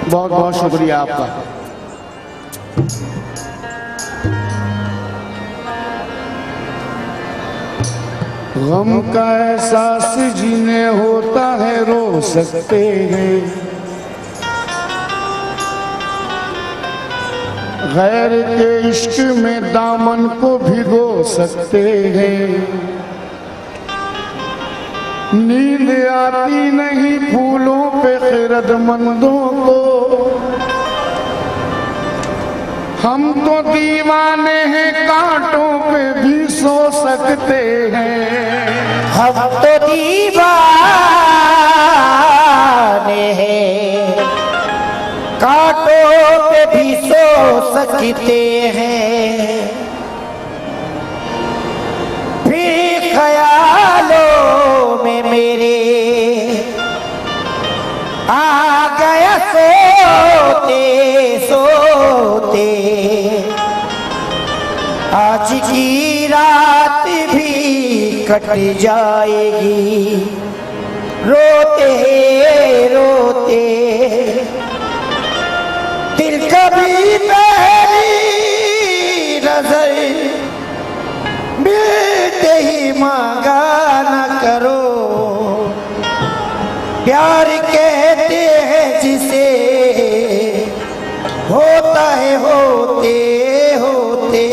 बहुत बहुत शुक्रिया आपका। गम का एहसास जिन्हें होता है रो सकते हैं, गैर के इश्क में दामन को भिगो सकते हैं। नींद आती नहीं फूलों पे खिरदमंदों को, हम तो दीवाने हैं कांटों पे भी सो सकते हैं। हम तो दीवाने हैं कांटों पे भी सो सकते हैं। फिर ख्यालों में मेरे आ गया सोते सोते, आज की रात भी कट जाएगी रोते रोते। दिल कभी पहली नजर मिलते ही मांगा न करो, प्यार कहते हैं जिसे होता है होते होते।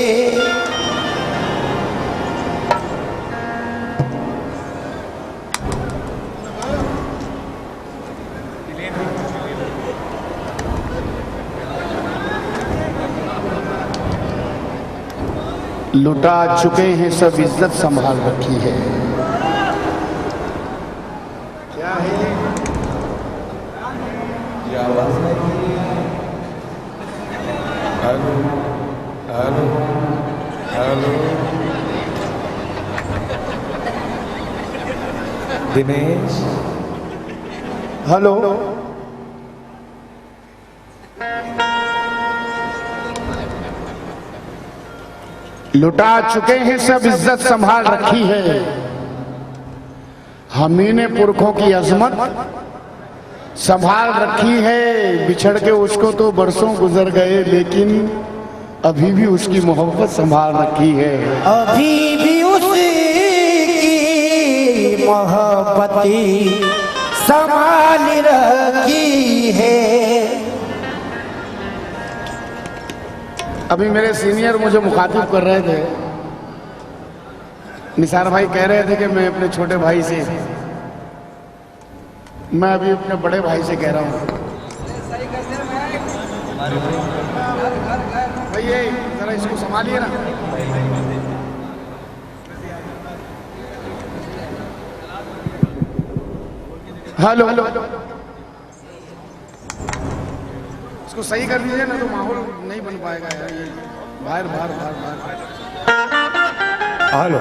लुटा चुके हैं सब इज्जत संभाल रखी है। क्या है ये आवाज? Hello hello hello Dinesh, hello. लुटा चुके हैं सब इज्जत संभाल रखी है, हमही ने पुरखों की अजमत संभाल रखी है। बिछड़ के उसको तो बरसों गुजर गए, लेकिन अभी भी उसकी मोहब्बत संभाल रखी है। अभी भी उसकी मोहब्बत संभाल रखी है। अभी मेरे सीनियर मुझे मुखातिब कर रहे थे, निसार भाई कह रहे थे कि मैं अपने छोटे भाई से, मैं अभी अपने बड़े भाई से कह रहा हूँ, भैया जरा इसको संभालिए ना। हेलो, इसको सही कर दीजिए ना, तो माहौल नहीं बन पाएगा यार, ये बाहर बाहर बाहर बाहर। Hello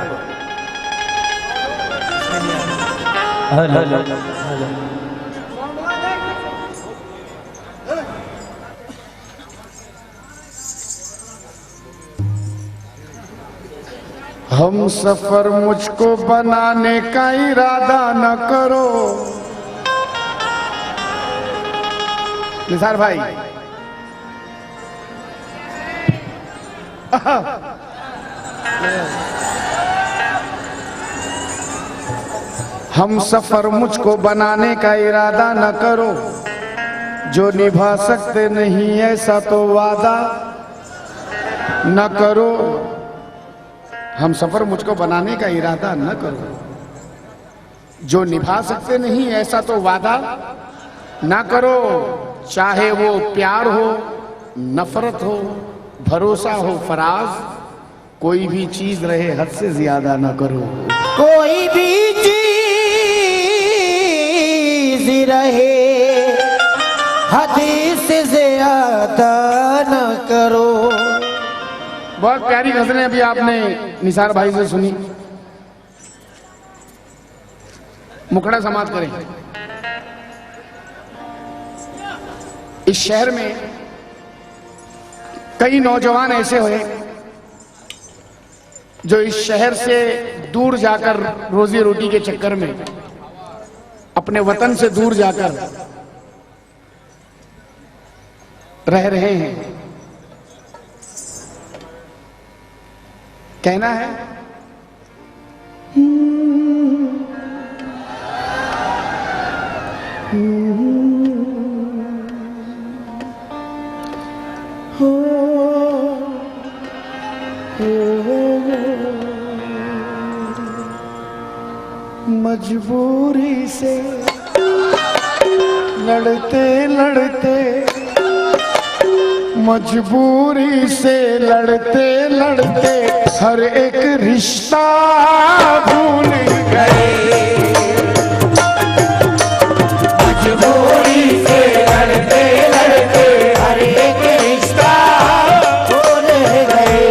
hello hello. हम सफर मुझको बनाने का इरादा न करो। निसार भाई, हम सफर मुझको बनाने का इरादा न करो, जो निभा सकते नहीं ऐसा तो वादा न करो। हम सफर मुझको बनाने का इरादा न करो, जो निभा सकते नहीं ऐसा तो वादा न करो। चाहे वो प्यार हो, नफरत हो, भरोसा हो, फराज, कोई भी चीज रहे हद से ज्यादा न करो। कोई भी चीज रहे हद से ज्यादा न करो। बहुत प्यारी गजलें अभी आपने निसार भाई से सुनी। मुखड़ा समाप्त करें। इस शहर में कई नौजवान ऐसे हुए जो इस शहर से दूर जाकर रोजी रोटी के चक्कर में, अपने वतन से दूर जाकर रह रहे हैं। कहना है मजबूरी से लड़ते लड़ते, मजबूरी से लड़ते लड़ते हर एक रिश्ता भूल गए। मजबूरी से लड़ते लड़ते हर एक रिश्ता भूल गए।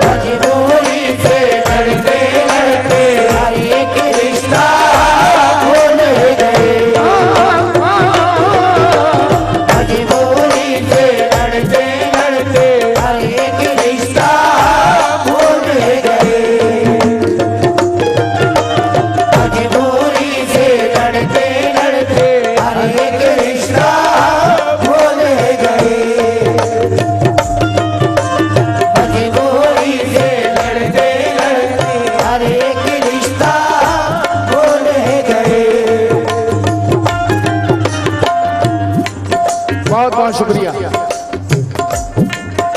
मजबूरी से लड़ते लड़ते हर एक रिश्ता भूल गए। मजबूरी से लड़ते लड़ते हर एक रिश्ता भूल गए। मजबूरी से लड़ते लड़ते हर एक रिश्ता भूल गए। मजबूरी से लड़ते लड़ते हर एक रिश्ता भूल गए। बहुत बहुत शुक्रिया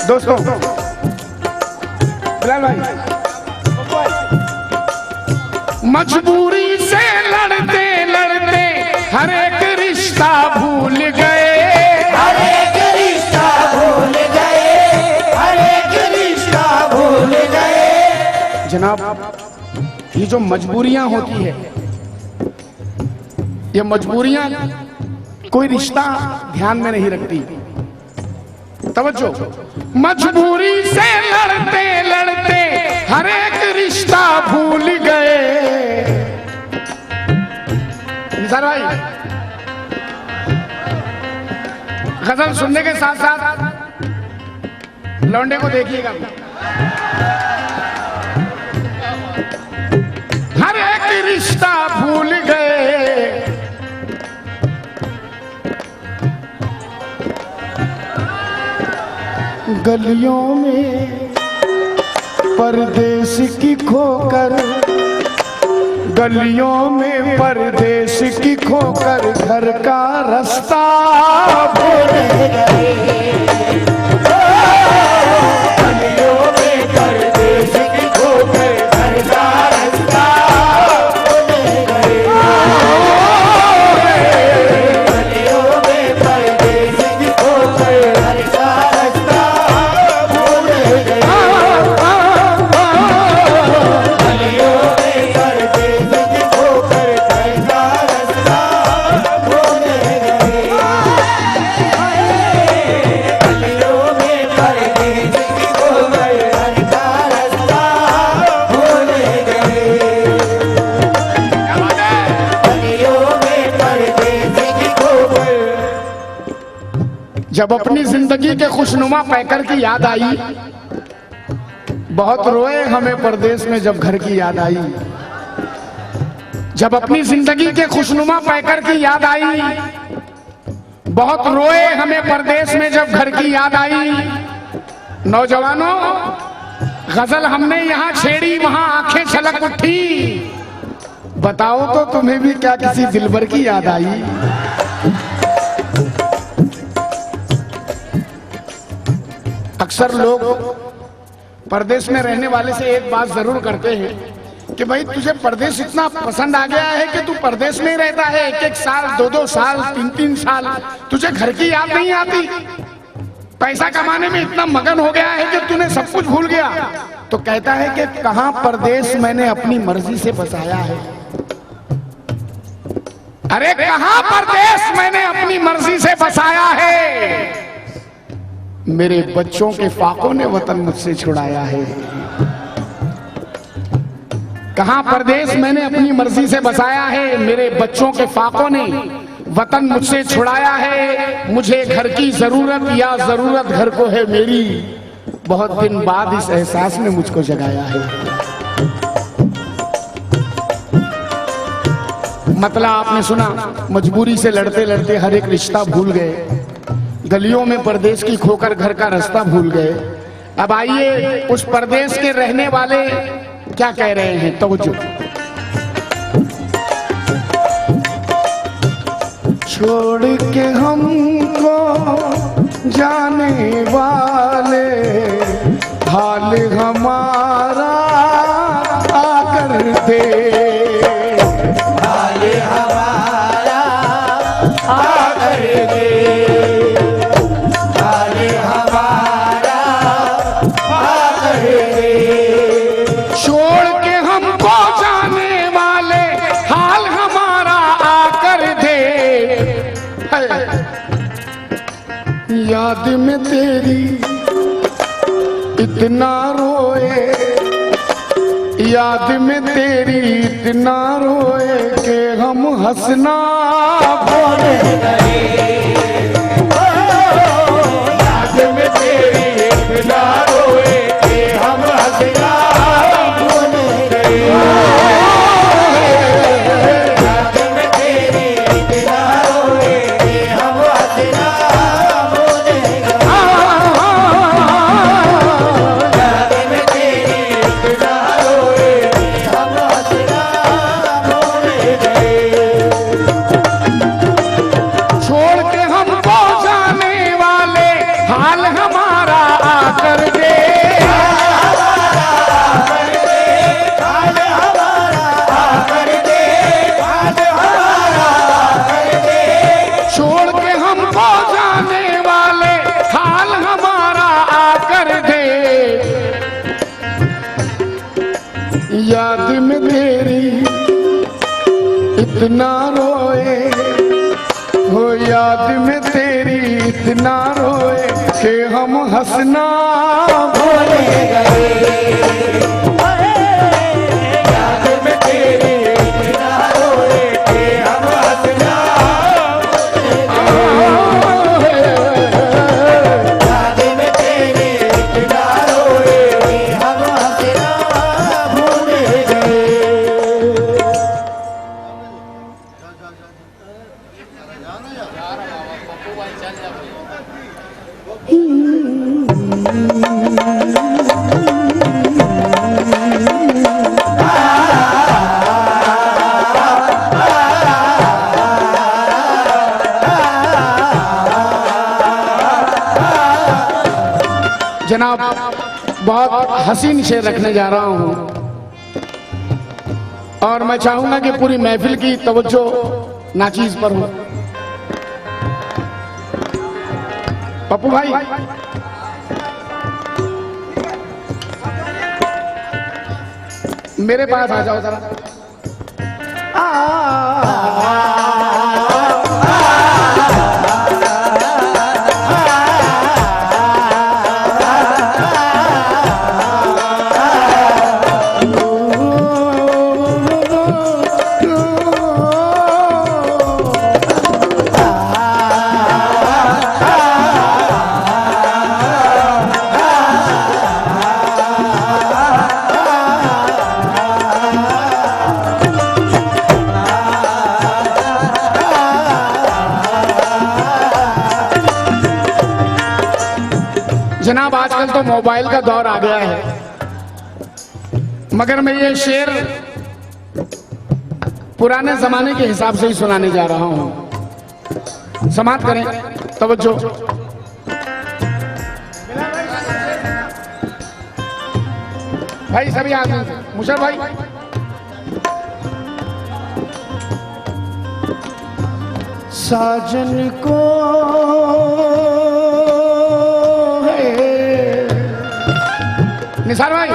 दोस्तों। बिलाल भाई, मजबूरी से लड़ते लड़ते हर एक रिश्ता भूल गए। हर एक रिश्ता भूल गए। हर एक रिश्ता भूल गए। जनाब, ये जो मजबूरियां होती है, ये मजबूरियां कोई रिश्ता ध्यान में नहीं रखती। तवज्जो, मजबूरी से लड़ते लड़ते हर एक रिश्ता भूल गए। निसार भाई, गजल सुनने के साथ साथ लौंडे को देखिएगा। हर एक रिश्ता भूल गए। गलियों में परदेश की खोकर, गलियों में परदेश की खोकर घर का रास्ता भूल गए। गलियों में परदेश की खोकर घर का रास्ता भूल गए। गलियों में परदेश की खोकर घर का रास्ता भूल गए। गलियों में परदेश की खोकर घर का रास्ता भूल गए। गलियों में परदेश की खोकर घर का रास्ता भूल गए। गलियों में परदेश की खोकर। जब अपनी जिंदगी के खुशनुमा पैकर की याद आई, बहुत रोए हमें परदेश में जब घर की याद आई। जब अपनी जिंदगी के खुशनुमा पैकर की याद आई, बहुत रोए हमें परदेश में जब घर की याद आई। नौजवानों, गजल हमने यहाँ छेड़ी, वहां आंखें छलक उठी। बताओ तो तुम्हें भी क्या किसी दिलबर की याद आई? अक्सर लोग परदेश में रहने वाले से एक बात जरूर करते हैं कि भाई तुझे परदेश इतना पसंद आ गया है कि तू परदेश में ही रहता है, एक एक साल, दो दो साल, तीन तीन साल, तुझे घर की याद नहीं आती? पैसा कमाने में इतना मगन हो गया है कि तूने सब कुछ भूल गया? तो कहता है कि कहां परदेश मैंने अपनी मर्जी से बसाया है। अरे कहां परदेश मैंने अपनी मर्जी से बसाया है? मेरे बच्चों के फाकों ने वतन मुझसे छुड़ाया है। कहां परदेश मैंने अपनी मर्जी से बसाया है, मेरे बच्चों के फाकों ने वतन मुझसे छुड़ाया है। मुझे घर की जरूरत या जरूरत घर को है मेरी, बहुत दिन बाद इस एहसास ने मुझको जगाया है। मतलब आपने सुना, मजबूरी से लड़ते लड़ते हर एक रिश्ता भूल गए, गलियों में परदेश की खोकर घर का रास्ता भूल गए। अब आइए उस परदेश के रहने वाले क्या कह रहे हैं, तवज्जो। छोड़ के हमको जाने वाले हाल हमारा आकर दे, हाल हमारा आकर दे, हाल हमारा आकर दे। छोड़ के हमको जाने वाले हाल हमारा आकर दे। याद में तेरी इतना रोए, याद में तेरी इतना रोए कि हम हंसना भूल गए। याद में तेरी इतना रोए कि हम हंसना भूल गए। याद में तेरी इतना रोए कि हम हंसना भूल गए। याद में तेरी इतना रोए कि हम हंसना भूल गए। छोड़ के हमको जाने वाले हाल हमारा आकर दे, हाल हमारा आकर दे, हाल हमारा आकर दे। छोड़ के हमको जाने वाले हाल हमारा आकर दे। याद में तेरी इतना रोए हो, याद में तेरी इतना रोए कि हम हंसना भूल गए। याद में तेरी इतना रोए कि हम हंसना भूल गए। याद में तेरी इतना रोए कि हम हंसना भूल गए। जनाब, बहुत हसीन शेर रखने जा रहा हूं और मैं चाहूंगा कि पूरी महफिल की तवज्जो नाचीज पर हो। पप्पू भाई, मेरे पास आ जाओ जरा। जनाब, आजकल तो मोबाइल का दौर आ गया है, मगर मैं ये शेर पुराने जमाने के हिसाब से ही सुनाने जा रहा हूं। समाप्त करें, तवज्जो। भाई सभी आदमी, मुशर्रफ भाई, साजन को निसार भाई,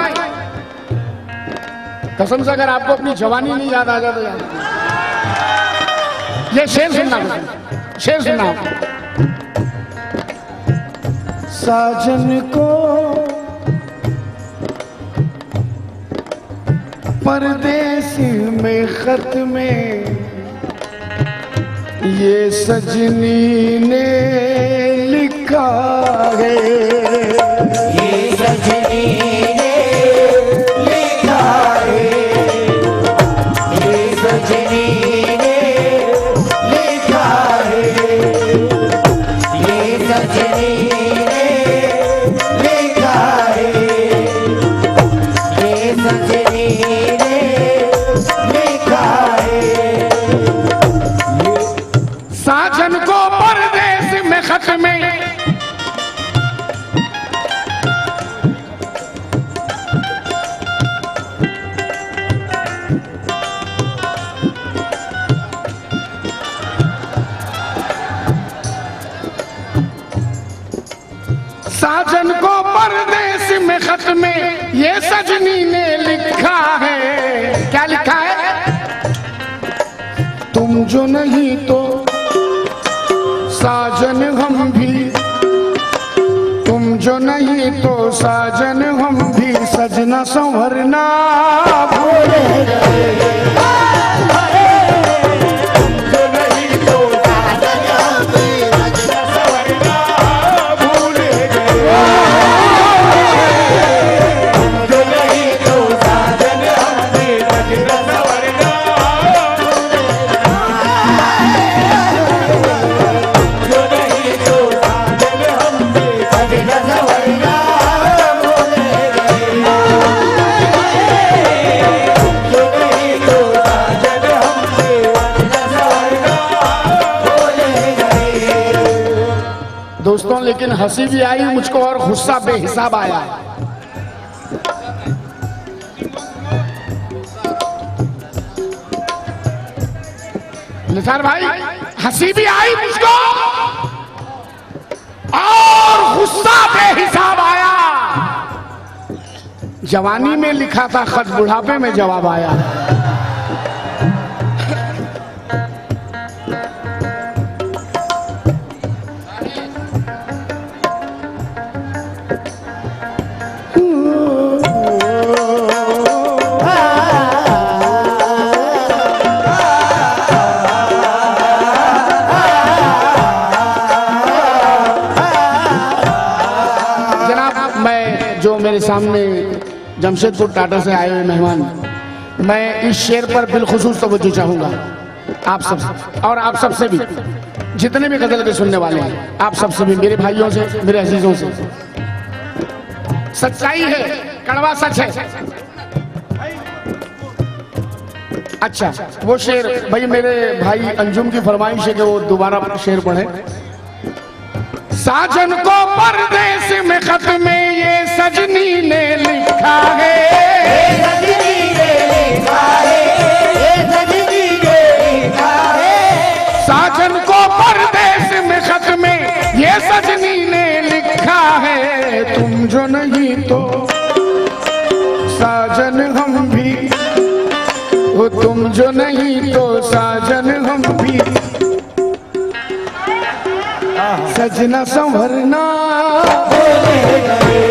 कसम से अगर आपको अपनी जवानी नहीं याद आ जाए तो याद, ये शेर सुनना, शेर सुनना। साजन को परदेस में खत में ये सजनी ने लिखा है, ये सजनी ने लिखा है, ये सजनी ने खत में ये सजनी ने लिखा है। क्या लिखा है? तुम जो नहीं तो साजन हम भी, तुम जो नहीं तो साजन हम भी सजना संवरना भूले गए। दोस्तों लेकिन हंसी भी आई मुझको और गुस्सा बेहिसाब आया। निसार भाई, हंसी भी आई मुझको और गुस्सा बेहिसाब आया। जवानी में लिखा था खत, बुढ़ापे में जवाब आया। जो मेरे सामने जमशेदपुर टाटा से आए हुए मेहमान, मैं इस शेर पर बिलखुसूस तवज्जो चाहूंगा आप सब और आप सबसे भी, जितने भी गजल के सुनने वाले हैं, आप सबसे भी, मेरे भाइयों से, मेरे अजीजों से। सच्चाई है, कड़वा सच है। अच्छा, वो शेर भाई मेरे भाई अंजुम की फरमाइश है कि वो दोबारा शेर पढ़े। साजन को परदेस में खत में ये सजनी ने लिखा है, ये सजनी ने लिखा है, ये सजनी ने लिखा है। साजन को परदेस में खत में ये सजनी ने लिखा है। तुम जो नहीं तो साजन हम भी, वो तुम जो नहीं तो साजन हम भी सजना संवरना भूले गए।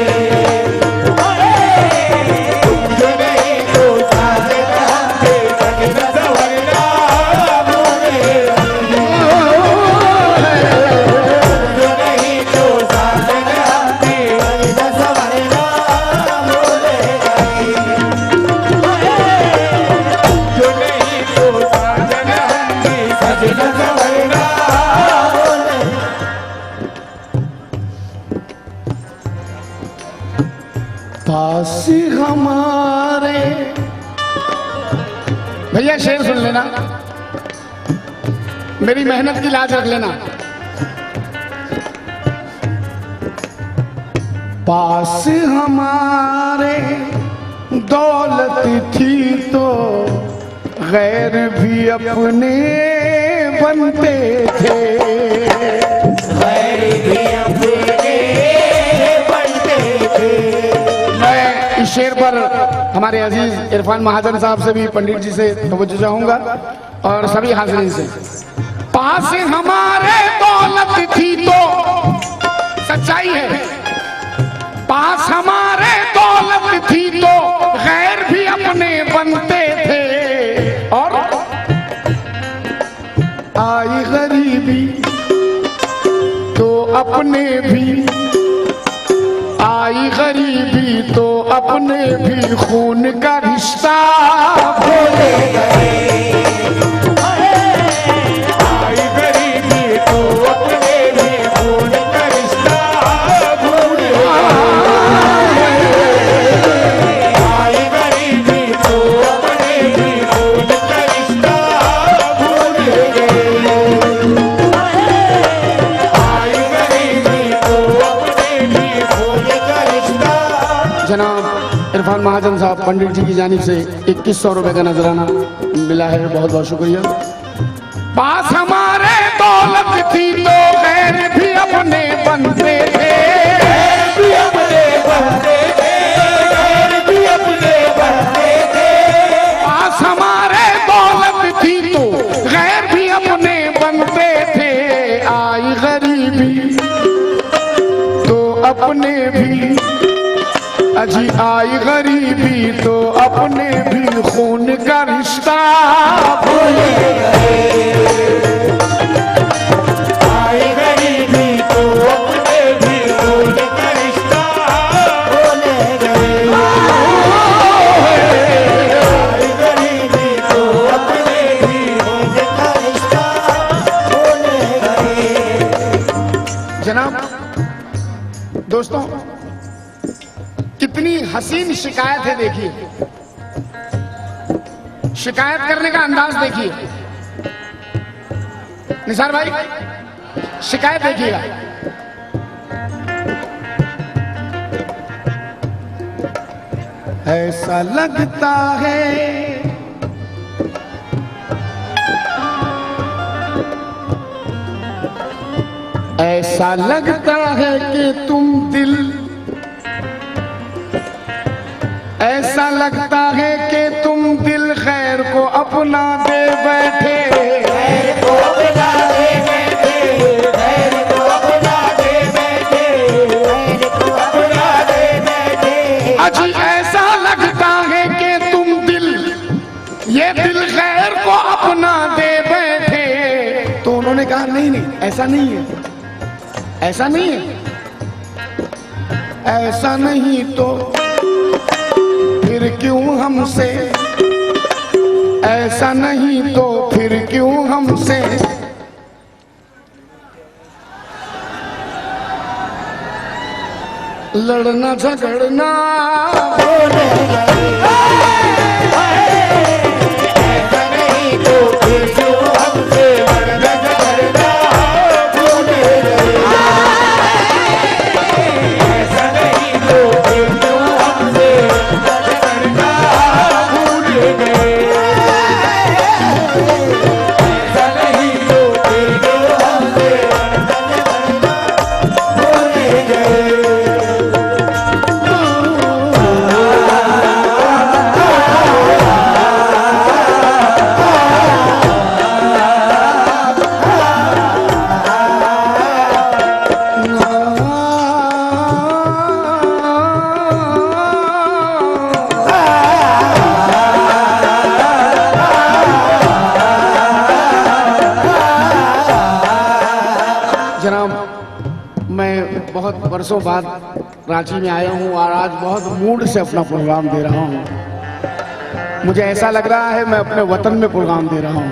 जो नहीं तो साजन हम भी सजना संवरना भूले गए। जो नहीं तो साजन हम भी सजना संवरना भूले गए। जो नहीं तो साजन हम भी सजना संवरना। पास हमारे, भैया शेर सुन लेना, मेरी मेहनत की लाज रख लेना। पास हमारे दौलत थी तो गैर भी अपने बनते थे, गैर भी अपने बनते थे। इस शेर पर हमारे अजीज इरफान महाजन साहब से भी, पंडित जी से तवज्जो चाहूंगा और सभी हाज़रीन से। पास हमारे दौलत थी तो, सच्चाई है, पास हमारे दौलत थी तो गैर भी अपने बनते थे। और आई गरीबी तो अपने भी, आई गरीबी तो अपने भी खून का रिश्ता भूले गए। आई गरीबी तो अपने भी खून का रिश्ता भूले गए। आई गरीबी तो अपने भी खून का रिश्ता भूले गए। आई गरीबी तो अपने भी खून का रिश्ता। जनाब इरफान महाजन साहब पंडित जी की जानिब से 2100 रुपए का नजराना मिला है, बहुत बहुत शुक्रिया। पास हमारे दौलत थी तो गैर भी अपने बनते थे, भी अपने बनते थे। अपने भी, अजी आई गरीबी तो अपने भी खून का रिश्ता भूल गए, आई गरीबी तो अपने भी खून का रिश्ता भूल गए, आई गरीबी तो अपने भी खून का रिश्ता भूल गए। जनाब दोस्तों, कितनी हसीन शिकायत है, देखिए शिकायत करने का अंदाज देखिए। निसार भाई शिकायत देखिएगा। ऐसा लगता है ऐसा लगता है कि तुम दिल, ऐसा लगता है कि तुम दिल खैर को अपना दे बैठे, खैर को अपना दे बैठे, खैर को अपना दे बैठे, खैर को अपना दे बैठे। अजी ऐसा लगता है कि तुम दिल, ये दिल खैर को अपना दे बैठे। तो उन्होंने कहा नहीं नहीं ऐसा नहीं है, ऐसा नहीं है, ऐसा नहीं तो फिर क्यों हमसे, ऐसा नहीं तो फिर क्यों हमसे लड़ना झगड़ना भूल गए, ऐसा नहीं तो फिर क्यों हमसे लड़ना झगड़ना भूल गए, ऐसा नहीं तो फिर क्यों हमसे लड़ना झगड़ना भूल गए, ऐसा नहीं तो फिर क्यों हमसे लड़ना झगड़ना भूल गए। जनाब मैं बहुत वर्षों बाद रांची में आया हूँ और आज बहुत मूड से अपना प्रोग्राम दे रहा हूँ। मुझे ऐसा लग रहा है मैं अपने वतन में प्रोग्राम दे रहा हूँ।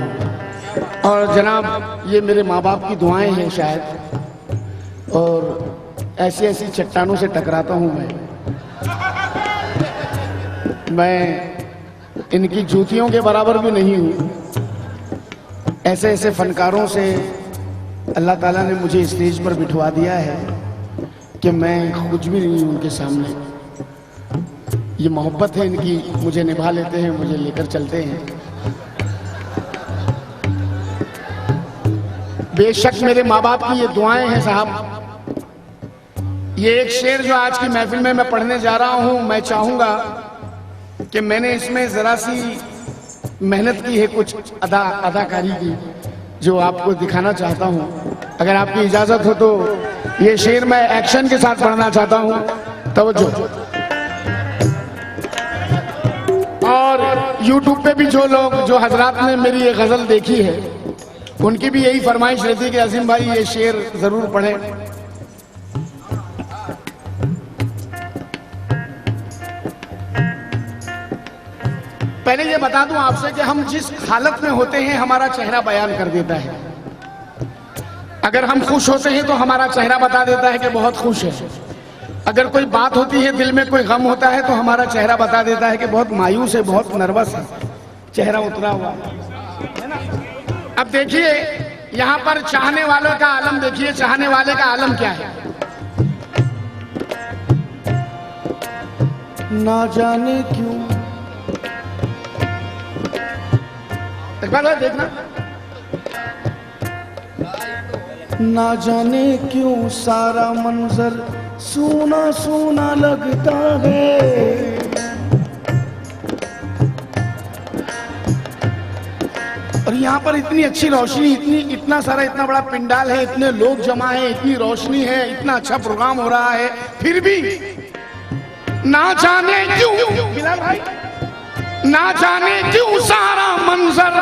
और जनाब ये मेरे माँ बाप की दुआएं हैं शायद, और ऐसी ऐसी चट्टानों से टकराता हूँ मैं इनकी जूतियों के बराबर भी नहीं हूँ। ऐसे ऐसे फनकारों से अल्लाह ताला ने मुझे स्टेज पर बिठवा दिया है कि मैं कुछ भी नहीं हूँ उनके सामने। ये मोहब्बत है इनकी, मुझे निभा लेते हैं, मुझे लेकर चलते हैं। बेशक मेरे माँ बाप की ये दुआएं हैं साहब। ये एक शेर जो आज की महफिल में मैं पढ़ने जा रहा हूँ, मैं चाहूंगा कि मैंने इसमें जरा सी मेहनत की है, कुछ अदाकारी की, जो आपको दिखाना चाहता हूं। अगर आपकी इजाजत हो तो ये शेर मैं एक्शन के साथ पढ़ना चाहता हूं। तवज्जो। और YouTube पे भी जो लोग, जो हजरात ने मेरी ये गजल देखी है, उनकी भी यही फरमाइश रहती है कि अजीम भाई ये शेर जरूर पढ़ें। पहले ये बता दूं आपसे कि हम जिस हालत में होते हैं हमारा चेहरा बयान कर देता है। अगर हम खुश होते हैं तो हमारा चेहरा बता देता है कि बहुत खुश है। अगर कोई बात होती है, दिल में कोई गम होता है, तो हमारा चेहरा बता देता है कि बहुत मायूस है, बहुत नर्वस है, चेहरा उतरा हुआ है ना। अब देखिए यहाँ पर चाहने वालों का आलम देखिए, चाहने वाले का आलम क्या है। ना जाने क्यों, एक बार देखना, ना जाने क्यों सारा मंजर सूना सूना लगता है। और यहाँ पर इतनी अच्छी रोशनी, इतना सारा, इतना बड़ा पिंडाल है, इतने लोग जमा है, इतनी रोशनी है, इतना अच्छा प्रोग्राम हो रहा है, फिर भी ना जाने क्यों बिलाल भाई, ना जाने क्यों सारा मंजर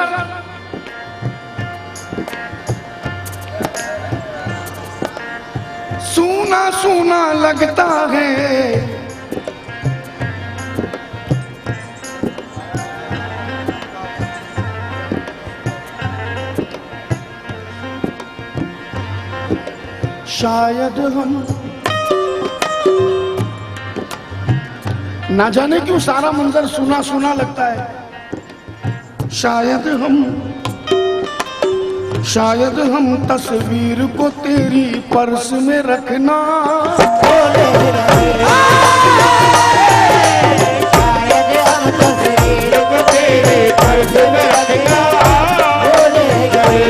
सूना सूना लगता है। शायद हम, ना जाने क्यों सारा मंजर सुना सुना लगता है। शायद हम तस्वीर को तेरी पर्स में रखना, शायद हम तस्वीर को तेरे पर्स में रखना भूल गए।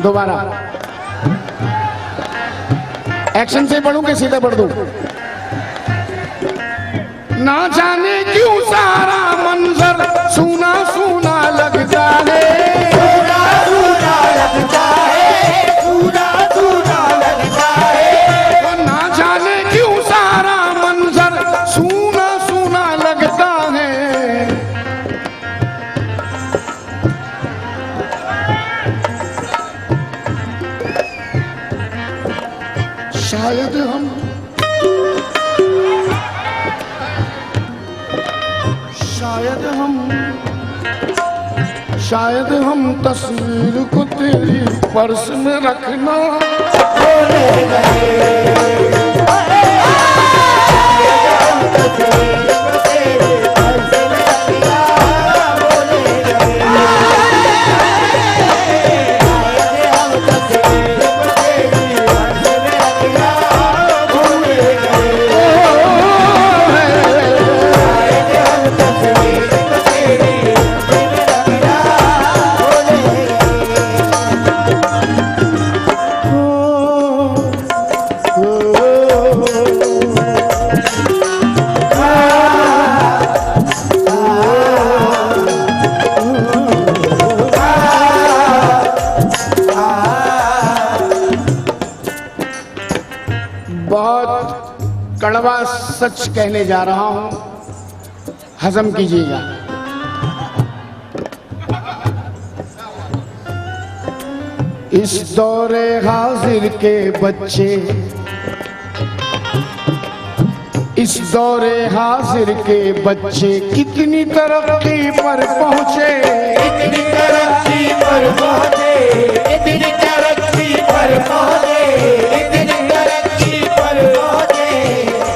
दोबारा एक्शन से पढ़ूं कि सीधे पढ़ दूं? ना जाने क्यों सारा मंजर सूना सूना लगता है, सूना सूना लगता है, सूना सूना लगता है। और ना जाने क्यों सारा मंजर सूना सूना लगता है। शायद हम तस्वीर को तेरी पर्स में रखना भूल गए। कड़वा सच कहने जा रहा हूं, हजम कीजिएगा। इस दौरे हाजिर के बच्चे, इस दौरे हाजिर के बच्चे कितनी तरक्की पर पहुंचे, इतनी तरक्की पर पहुंचे, इतनी तरक्की पर पहुंचे, इतनी तरक्की पर पहुंचे।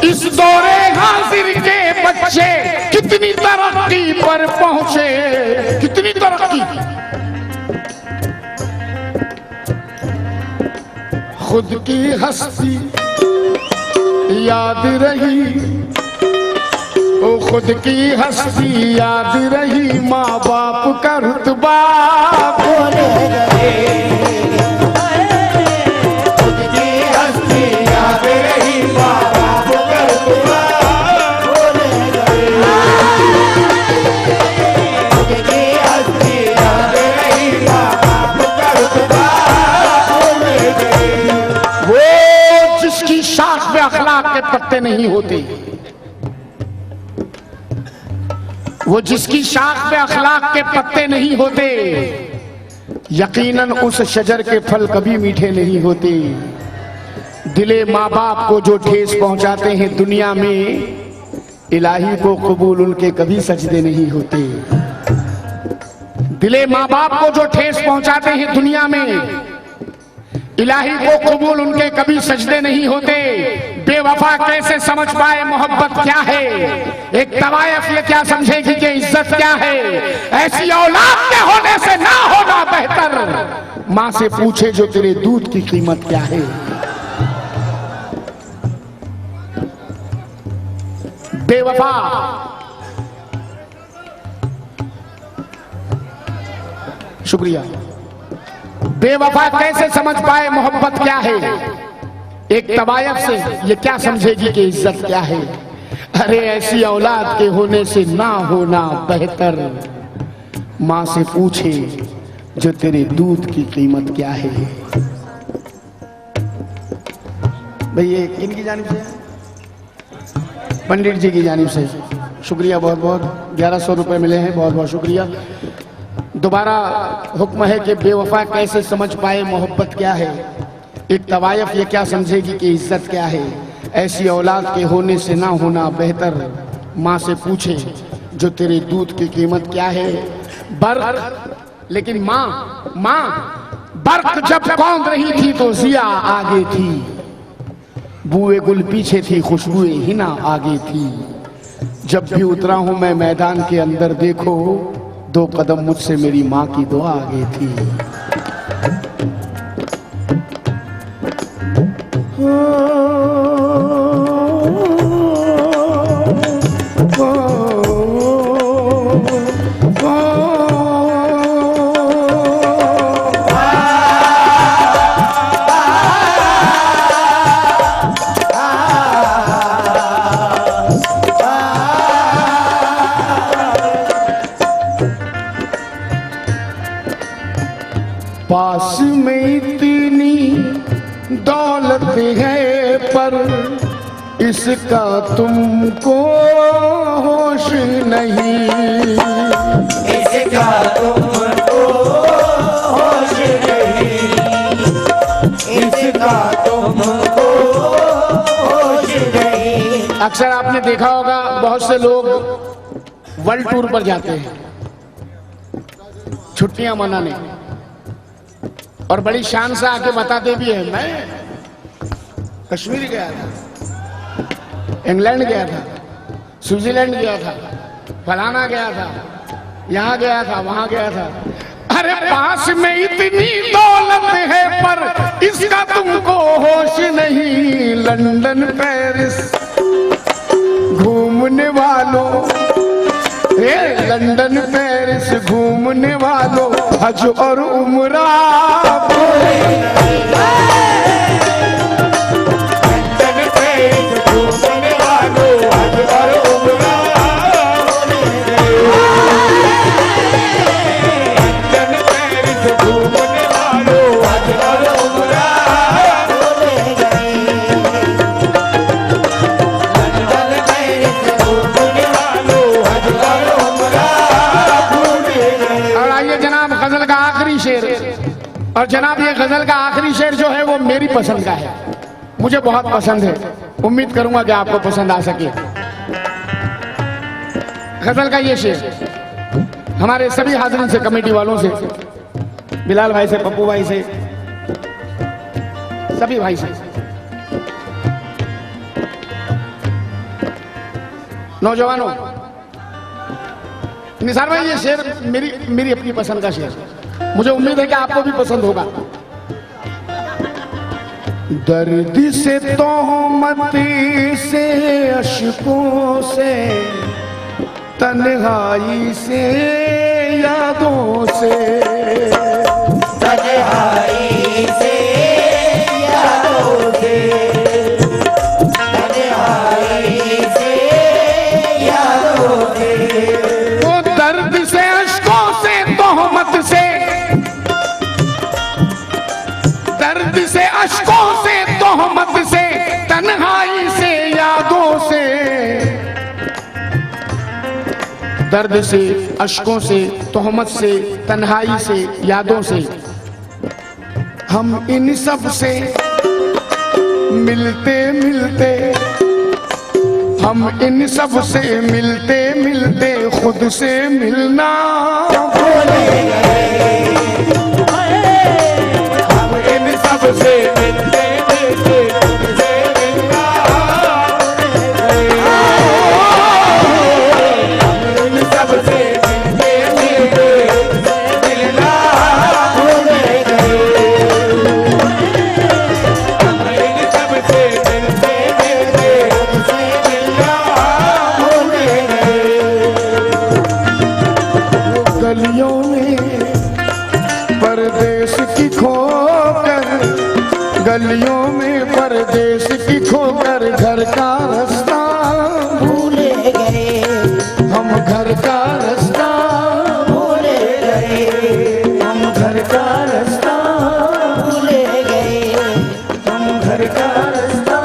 इस दौरे हाजिर के बच्चे कितनी तरक्की पर पहुंचे, कितनी तरक्की। खुद की हस्ती याद रही, ओ खुद की हस्ती याद रही, माँ बाप का रुतबा भूल गए। खुद की हस्ती याद रही, माँ बाप का रुतबा भूल गए। खुद की हस्ती याद रही, माँ बाप का रुतबा भूल गए। वो जिसकी शाख पे अखलाक के पत्ते नहीं होते, वो जिसकी शाख पे अखलाक के पत्ते नहीं होते, यकीनन उस शजर के फल कभी मीठे नहीं होते। दिले माँ बाप को जो ठेस पहुंचाते हैं दुनिया में, इलाही को कबूल उनके कभी सजदे नहीं होते। दिले माँ बाप को जो ठेस पहुंचाते हैं दुनिया में, इलाही को कबूल उनके कभी सजदे नहीं होते। बेवफा कैसे समझ पाए मोहब्बत क्या है। एक तवायफ ये क्या समझेगी कि इज्जत क्या है। ऐसी औलाद के होने से ना होना बेहतर। माँ से पूछे जो तेरे दूध की कीमत क्या है। बेवफा शुक्रिया। बेवफा कैसे समझ पाए मोहब्बत क्या है। एक तवायफ से ये क्या समझेगी कि इज्जत क्या है। अरे ऐसी औलाद के होने से ना होना बेहतर। माँ से पूछे जो तेरे दूध की कीमत क्या है। भाई ये किनकी जानिब से है? पंडित जी की जानिब से शुक्रिया बहुत बहुत। 1100 रुपए मिले हैं, बहुत बहुत शुक्रिया। दोबारा हुक्म है कि बेवफा कैसे समझ पाए मोहब्बत क्या है। एक तवायफ ये क्या समझेगी कि इज्जत क्या है। ऐसी औलाद के होने से ना होना बेहतर। माँ से पूछे जो तेरे दूध की कीमत क्या है। बर्क लेकिन माँ बर्क जब कौंध रही थी तो जिया आगे थी। बुए गुल पीछे थी, खुशबुए हिना आगे थी। जब भी उतरा हूं मैं मैदान के अंदर देखो, 2 कदम मुझसे मेरी माँ की दुआ आगे थी। पास में इतनी दौलत है पर इसका तुमको होश नहीं। इसका तुमको होश नहीं। इसका तुमको होश नहीं। अक्सर आपने देखा होगा बहुत से लोग वर्ल्ड टूर पर जाते हैं छुट्टियां मनाने, और बड़ी शान से आके बताते भी है मैं कश्मीर गया था, इंग्लैंड गया था, स्विट्जरलैंड गया था, फलाना गया था, यहाँ गया था, वहां गया था। अरे पास में इतनी दौलत है पर इसका तुमको होश नहीं। लंदन पेरिस घूमने वालों, लंदन पेरिस घूमने वालों, हज और उम्रा लंदन पेरिस घूमने वालों, हज और उम्रा लंदन पेरिस घूमने वालों, हज और उम्रा लंदन पेरिस घूमने वालों, हज और उम्रा। और आइए जनाब गजल का आखिरी शेर। और जनाब ये गजल का आखिरी शेर जो है वो मेरी पसंद का है, मुझे बहुत पसंद है। उम्मीद करूंगा कि आपको पसंद आ सके। गजल का ये शेर हमारे सभी हाजिरीन से, कमेटी वालों से, बिलाल भाई से, पप्पू भाई से, सभी भाई से। नौजवानों, निसार भाई ये शेर मेरी अपनी पसंद का शेर, मुझे उम्मीद है कि आपको भी पसंद होगा। दर्द से तोहमत से, अश्कों से, तन्हाई से, यादों से, तन्हाई से, यादों से, तन्हाई से, यादों से। वो दर्द से, अश्कों से, तोहमत से, दर्द से, अश्कों से, तोहमत से, तन्हाई से, यादों से। दर्द से, अश्कों से, तोहमत से, तन्हाई से, यादों से, हम इन सब से मिलते मिलते, हम इन सब से मिलते मिलते खुद से मिलना भूल गए। हम इन सब से की खोकर गलियों में परदेश की खोकर घर का रास्ता भूल गए, हम घर का रास्ता भूल गए, हम घर का रास्ता भूल गए, हम घर का रास्ता।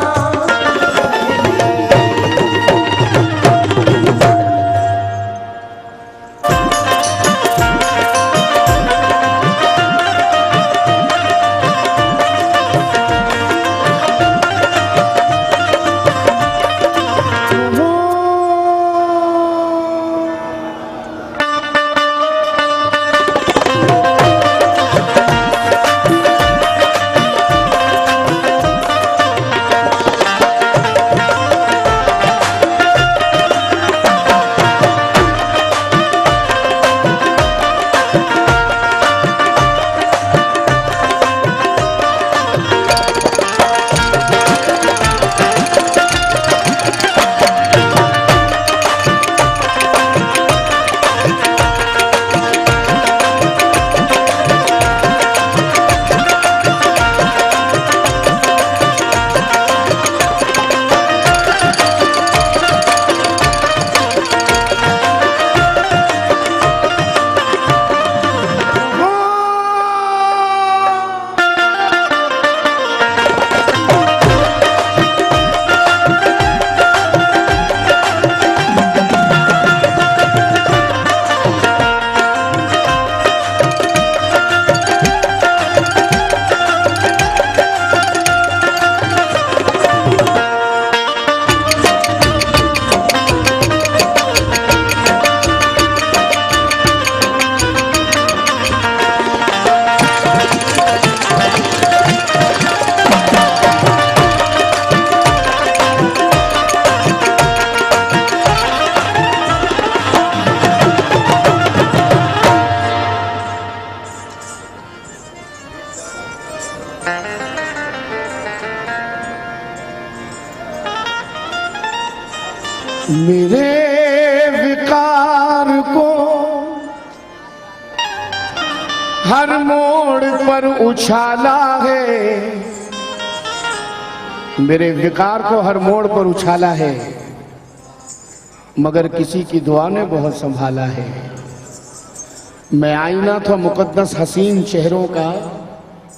मेरे विकार को हर मोड़ पर उछाला है, मेरे विकार को हर मोड़ पर उछाला है, मगर किसी की दुआ ने बहुत संभाला है। मैं आईना था मुकद्दस हसीन चेहरों का,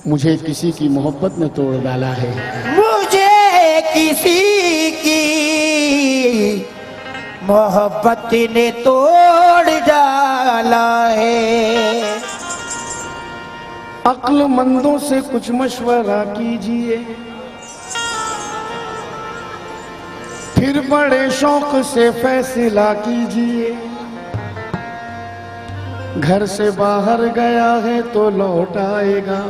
मुझे किसी की मोहब्बत ने तोड़ डाला है। मुझे किसी की मोहब्बत ने तोड़ डाला है। अक्लमंदों से कुछ मशवरा कीजिए, फिर बड़े शौक से फैसला कीजिए। घर से बाहर गया है तो लौट आएगा,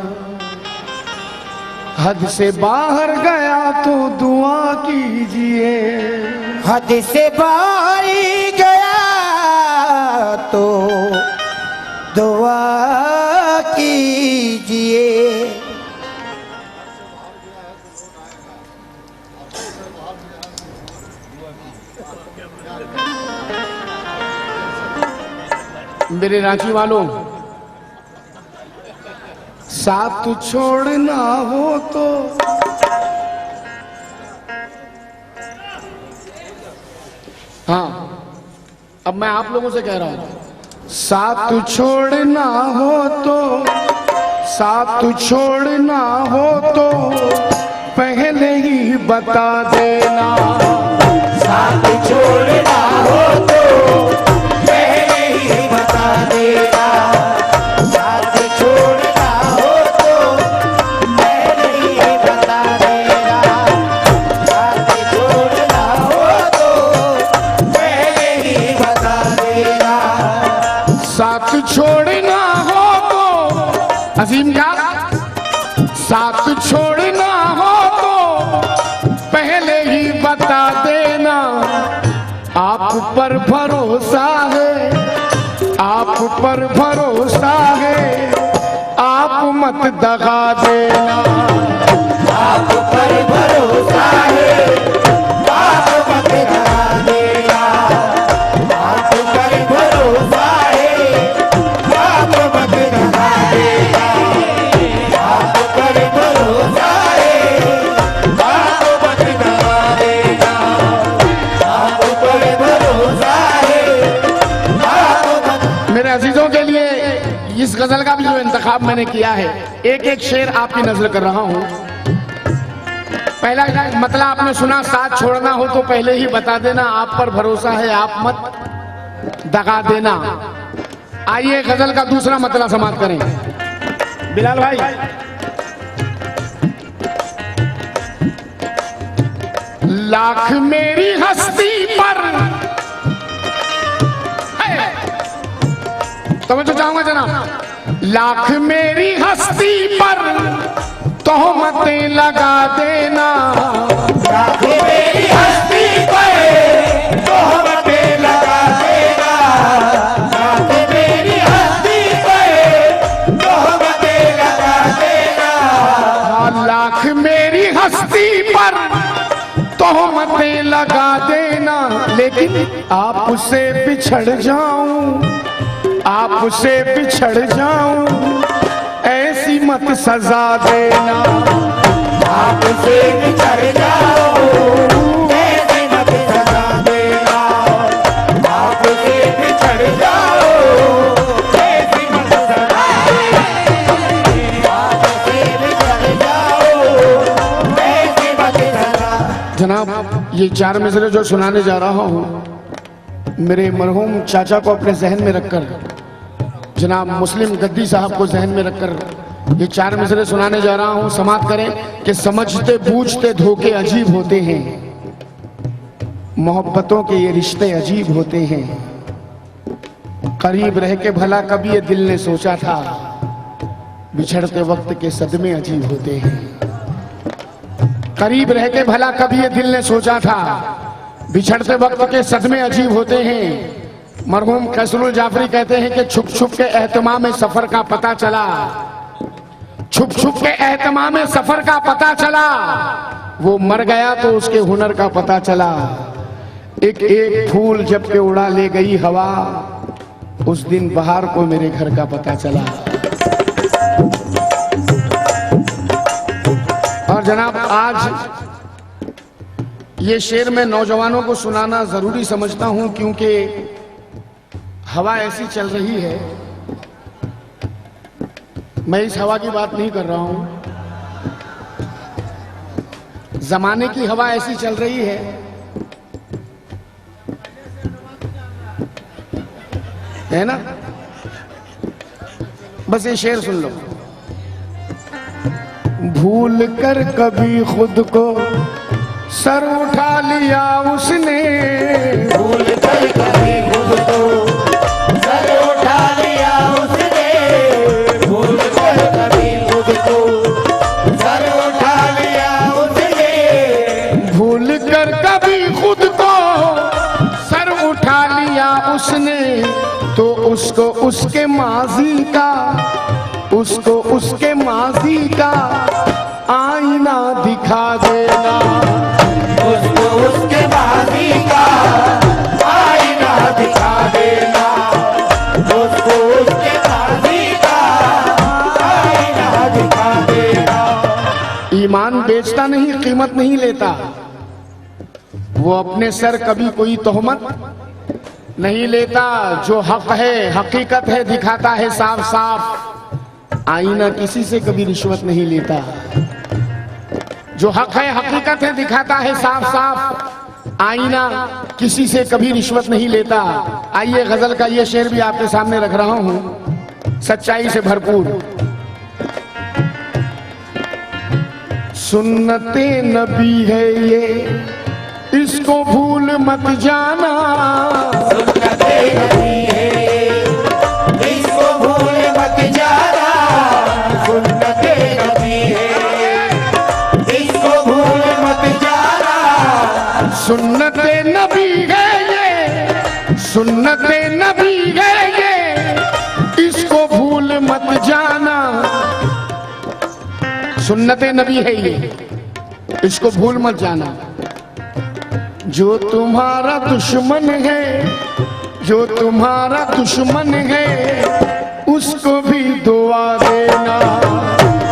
हद से बाहर गया तो दुआ कीजिए। हद से बाहर गया तो दुआ कीजिए। मेरे रांची वालों, साथ छोड़ना हो तो हाँ, अब मैं आप लोगों से कह रहा हूं, साथ छोड़ना हो तो, साथ छोड़ना हो तो पहले ही बता देना। साथ छोड़ना हो तो पहले ही बता देना। साथ छोड़ना हो तो पहले ही बता देना। साथ छोड़ना हो तो पहले ही बता देना। साथ छोड़ना हो तो अजीम क्या, साथ छोड़ना हो तो पहले ही बता देना। आप पर भरोसा है, आप पर भरोसा है, आप मत दगा देना। आप पर भरोसा है, आप मत दगा देना। आप पर भरोसा है, आप मत दगा देना। गजल का भी जो इंतखाब मैंने किया है, एक एक शेर आपकी नजर कर रहा हूं। पहला मतलब आपने सुना, साथ छोड़ना हो तो पहले ही बता देना, आप पर भरोसा है आप मत दगा देना। आइए गजल का दूसरा मतलब समाप्त करें। बिलाल भाई, लाख मेरी हस्ती पर, तो मैं तो चाहूंगा जनाब, लाख मेरी हस्ती पर तोहमतें लगा देना, लाख मेरी हस्ती पर तोहमतें लगा देना, लाख मेरी हस्ती पर तोहमतें लगा देना। हाँ, लाख मेरी हस्ती पर तोहमतें लगा देना, लेकिन आपसे बिछड़ जाऊं, आपसे बिछड़ जाऊं, ऐसी मत सजा देना, आपसे बिछड़ जाओ ऐसी मत सजा देना, आपसे बिछड़ जाओ ऐसी मत सजा देना, आपसे बिछड़ जाओ ऐसी मत सजा। जनाब ये चार मिसरे जो सुनाने जा रहा हूँ, मेरे मरहूम चाचा को अपने जहन में रखकर, जनाब मुस्लिम गद्दी साहब को जहन में रखकर ये चार मिसरे सुनाने जा रहा हूं। समाप्त करें कि समझते बूझते धोखे अजीब होते हैं, मोहब्बतों के ये रिश्ते अजीब होते हैं, करीब रह के भला कभी ये दिल ने सोचा था, बिछड़ते वक्त के सदमे अजीब होते हैं। करीब रह के भला कभी ये दिल ने सोचा था, बिछड़ते वक्त के सदमे अजीब होते हैं। मरहूम कैसरुल जाफरी कहते हैं कि छुप छुप के एहतमाम में सफर का पता चला, छुप छुप के एहतमाम में सफर का पता चला, वो मर गया तो उसके हुनर का पता चला। एक एक फूल जब के उड़ा ले गई हवा, उस दिन बहार को मेरे घर का पता चला। और जनाब आज ये शेर मैं नौजवानों को सुनाना जरूरी समझता हूं, क्योंकि हवा ऐसी चल रही है, मैं इस हवा की बात नहीं कर रहा हूं, जमाने की हवा ऐसी चल रही है ना। बस ये शेर सुन लो। भूल कर कभी खुद को सर उठा लिया उसने, भूल कर कभी खुद को सर उठा लिया उसने, भूल कर कभी खुद को सर उठा लिया उसने, भूल कर कभी खुद को सर उठा लिया उसने, तो उसको उसके माजी का, उसको उसके माजी का आईना दिखा देना, उसको उसके माजी का आईना दिखा देना, उसको उसके माजी का आईना दिखा देना। ईमान बेचता नहीं, कीमत नहीं लेता, वो अपने सर कभी कोई तोहमत नहीं लेता, जो हक है हकीकत है दिखाता है साफ साफ, आईना किसी से कभी रिश्वत नहीं लेता, जो हक है हकीकत है दिखाता है साफ साफ, आईना किसी से कभी रिश्वत नहीं लेता। आइए गजल का ये शेर भी आपके सामने रख रहा हूं, सच्चाई से भरपूर। सुन्नते नबी है ये, इसको भूल मत जाना, सुन्नते नबी है इसको भूल मत जाना, सुन्नते नबी है इसको भूल मत जाना, सुन्नते नबी है ये, सुन्नते नबी है ये, इसको भूल मत जाना, सुन्नते नबी है ये, इसको भूल मत जाना। जो तुम्हारा दुश्मन है, जो तुम्हारा दुश्मन है, उसको भी दुआ देना,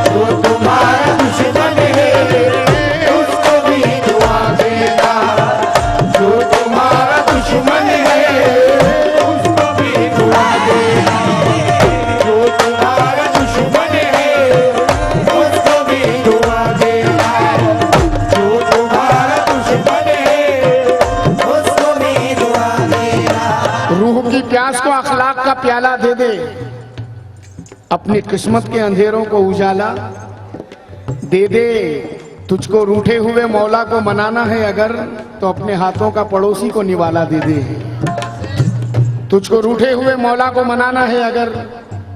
जो तुम्हारा दुश्मन है उसको भी दुआ देना, जो तुम्हारा दुश्मन है उसको भी दुआ देना, जो तुम्हारा प्याला दे दे, अपनी किस्मत के अंधेरों को उजाला दे दे। तुझको रूठे हुए मौला को मनाना है अगर, तो अपने हाथों का पड़ोसी को निवाला दे दे। तुझको रूठे हुए मौला को मनाना है अगर,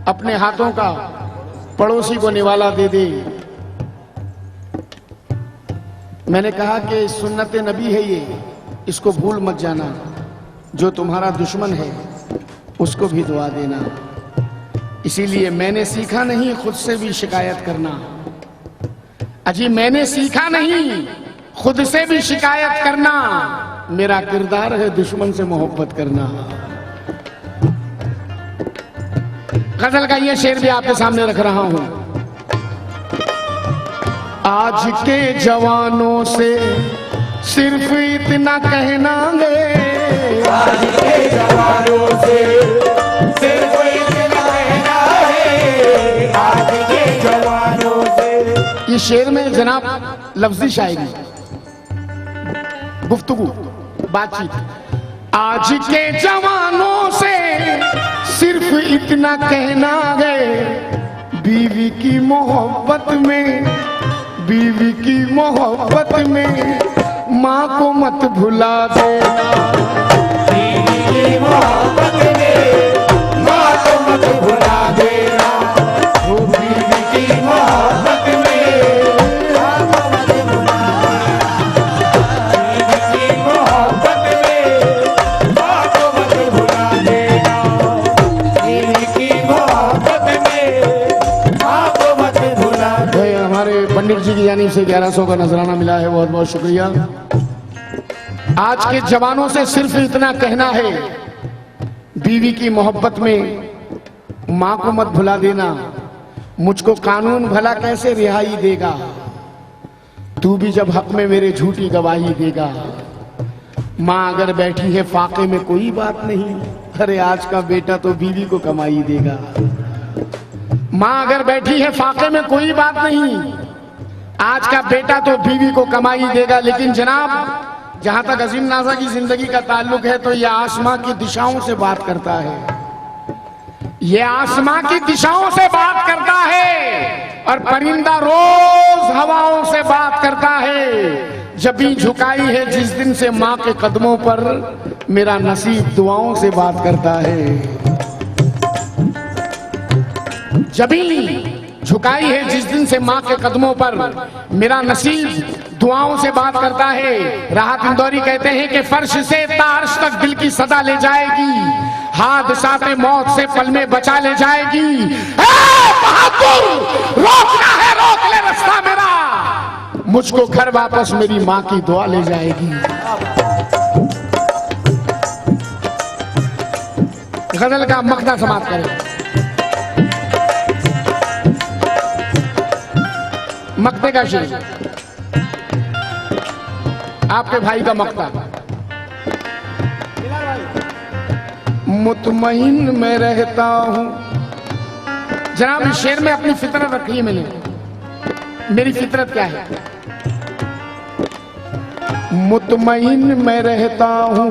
अपने हाथों का पड़ोसी को निवाला दे दे। मैंने कहा कि सुन्नत नबी है ये, इसको भूल मत जाना। जो तुम्हारा दुश्मन है उसको भी दुआ देना। इसीलिए मैंने सीखा नहीं खुद से भी शिकायत करना। अजी मैंने सीखा नहीं खुद से भी शिकायत करना। मेरा किरदार है दुश्मन से मोहब्बत करना। गजल का ये शेर भी आपके सामने रख रहा हूं। आज के जवानों से सिर्फ इतना कहना है, आज के जवानों से सिर्फ इतना कहना है, आज के जवानों से। ये शेर में जनाब लफ्जी शायरी, गुफ्तगू, बातचीत। आज के जवानों से सिर्फ इतना कहना है, बीवी की मोहब्बत में, बीवी की मोहब्बत में माँ को मत भुला देना। बीवी की मोहब्बत में माँ को मत भुला देना। वो बीवी की मोहब्बत में माँ को मत भुला देना। बीवी की मोहब्बत में माँ को मत भुला देना। बीवी की मोहब्बत में माँ को मत भुला देना। हमारे पंडित जी की जानिब से 1100 का नजराना मिला है, बहुत बहुत शुक्रिया। आज के जवानों से सिर्फ इतना कहना है, बीवी की मोहब्बत में मां को मत भुला देना। मुझको कानून भला कैसे रिहाई देगा, तू भी जब हक में मेरे झूठी गवाही देगा। मां अगर बैठी है फाके में कोई बात नहीं, अरे आज का बेटा तो बीवी को कमाई देगा। मां अगर बैठी है फाके में कोई बात नहीं, आज का बेटा तो बीवी को कमाई देगा। लेकिन जनाब जहां तक अजीम नाजा की जिंदगी का ताल्लुक है, तो ये आसमां की दिशाओं से बात करता है। ये आसमां की दिशाओं से बात करता है, और परिंदा रोज हवाओं से बात करता है। जब भी झुकाई है जिस दिन से मां के कदमों पर, मेरा नसीब दुआओं से बात करता है। जब भी झुकाई है जिस दिन से मां के कदमों पर, मेरा नसीब दुआओं से बात करता है। राहत इंदौरी कहते हैं कि फर्श से तार्श तक दिल की सदा ले जाएगी, हादसाते मौत से पल में बचा ले जाएगी। बहादुर रोकना है रोक ले रास्ता मेरा, मुझको घर वापस मेरी मां की दुआ ले जाएगी। गजल का मकदा समाप्त करें। मक्ते का शेर, आपके भाई का मक्ता। मुतमईन में रहता हूं। जनाब इस शेर में अपनी फितरत रखी है मैंने। मेरी फितरत क्या है? मुतमईन में रहता हूं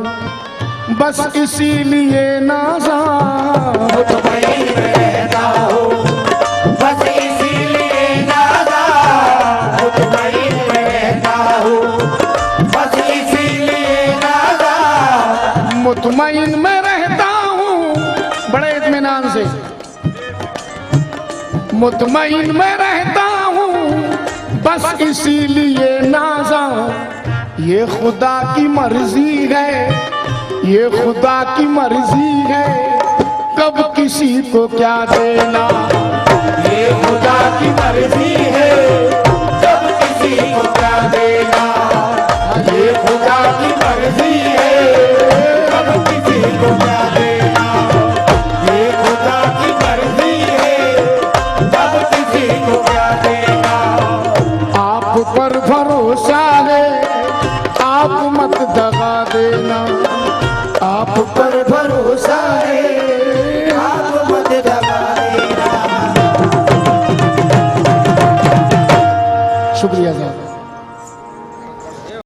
बस इसीलिए नाज़ा, मुतमईन में रहता हूं बस इसीलिए नाज़ा, मुतमईन में रहता हूं बस इसीलिए नाज़ा। मुतमईन में रहता हूं बड़े इत्मीनान से, मुतमईन में रहता हूं बस इसीलिए नाज़ा। ये खुदा की मर्जी है, ये खुदा की मर्जी है, कब किसी को क्या देना। ये खुदा की मर्जी है, कब किसी को क्या देना। ये खुदा की मर्जी है, कब किसी को क्या देना। ये खुदा की मर्जी है, कब किसी को क्या देना। आप पर भरोसा है, आप मत दगा देना। आप पर भरोसा है, आप मत दगा देना। शुक्रिया साहब।